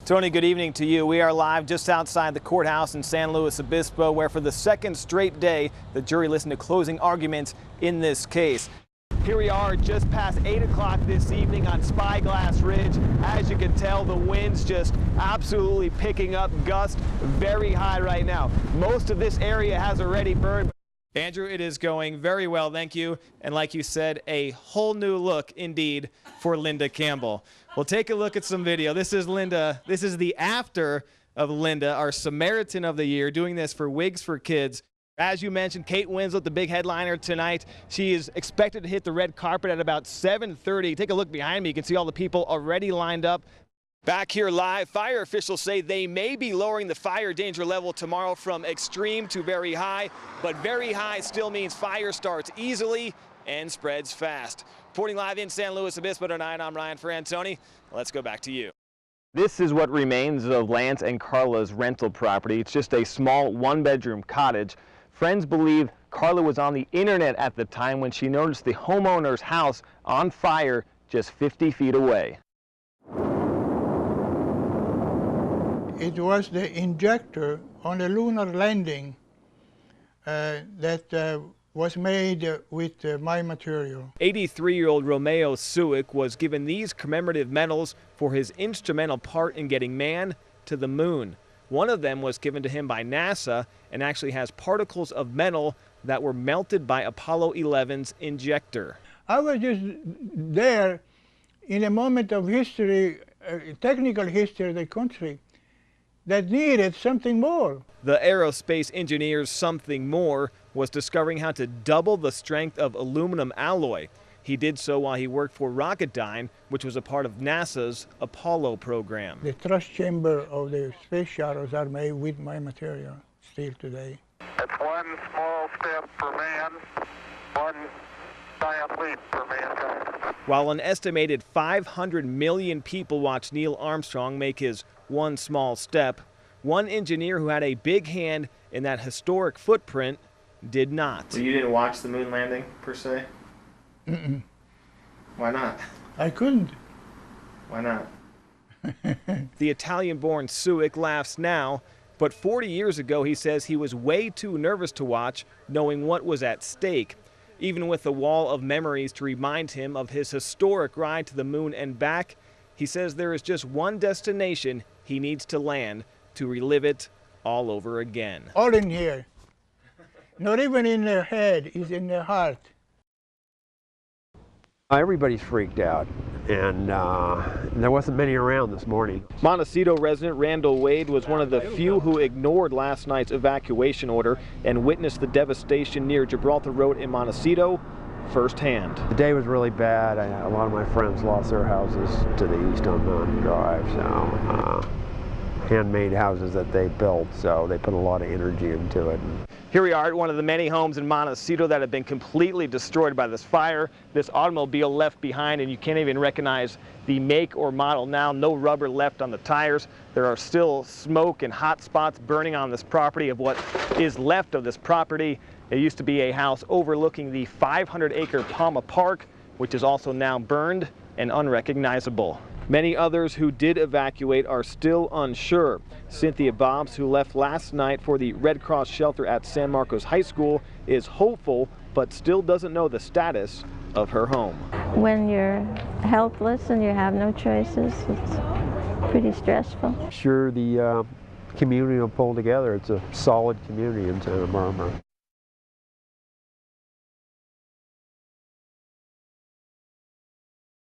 Tony, good evening to you. We are live just outside the courthouse in San Luis Obispo, where for the second straight day, the jury listened to closing arguments in this case. Here we are just past 8 o'clock this evening on Spyglass Ridge. As you can tell, the wind's just absolutely picking up, gusts very high right now. Most of this area has already burned. Andrew, it is going very well, thank you. And like you said, a whole new look indeed for Linda Campbell. We'll take a look at some video. This is Linda. This is the after of Linda, our Samaritan of the Year, doing this for Wigs for Kids. As you mentioned, Kate Winslet, the big headliner tonight. She is expected to hit the red carpet at about 7:30. Take a look behind me. You can see all the people already lined up. Back here live, fire officials say they may be lowering the fire danger level tomorrow from extreme to very high, but very high still means fire starts easily and spreads fast. Reporting live in San Luis Obispo tonight, I'm Ryan Foran. Tony, let's go back to you. This is what remains of Lance and Carla's rental property. It's just a small one-bedroom cottage. Friends believe Carla was on the internet at the time when she noticed the homeowner's house on fire just 50 feet away. It was the injector on the lunar landing that was made with my material. 83-year-old Romeo Suick was given these commemorative medals for his instrumental part in getting man to the moon. One of them was given to him by NASA and actually has particles of metal that were melted by Apollo 11's injector. I was just there in a moment of history, technical history of the country, that needed something more. The aerospace engineer's something more was discovering how to double the strength of aluminum alloy. He did so while he worked for Rocketdyne, which was a part of NASA's Apollo program. The thrust chamber of the space shuttles are made with my material still today. It's one small step for man, one giant leap for mankind. While an estimated 500 million people watched Neil Armstrong make his one small step, one engineer who had a big hand in that historic footprint did not. So you didn't watch the moon landing, per se? Mm-mm. Why not? I couldn't. Why not? The Italian-born Suick laughs now, but 40 years ago he says he was way too nervous to watch, knowing what was at stake. Even with a wall of memories to remind him of his historic ride to the moon and back, he says there is just one destination he needs to land to relive it all over again. All in here. Not even in their head, it's in their heart. Everybody's freaked out, and there wasn't many around this morning. Montecito resident Randall Wade was one of the few who ignored last night's evacuation order and witnessed the devastation near Gibraltar Road in Montecito firsthand. The day was really bad. A lot of my friends lost their houses to the east on Mountain Drive, so handmade houses that they built, so they put a lot of energy into it. Here we are at one of the many homes in Montecito that have been completely destroyed by this fire. This automobile left behind, and you can't even recognize the make or model now. No rubber left on the tires. There are still smoke and hot spots burning on this property of what is left of this property. It used to be a house overlooking the 500-acre Palma Park, which is also now burned and unrecognizable. Many others who did evacuate are still unsure. Cynthia Bobbs, who left last night for the Red Cross shelter at San Marcos High School, is hopeful but still doesn't know the status of her home. When you're helpless and you have no choices, it's pretty stressful. Sure, the community will pull together. It's a solid community in Santa Barbara.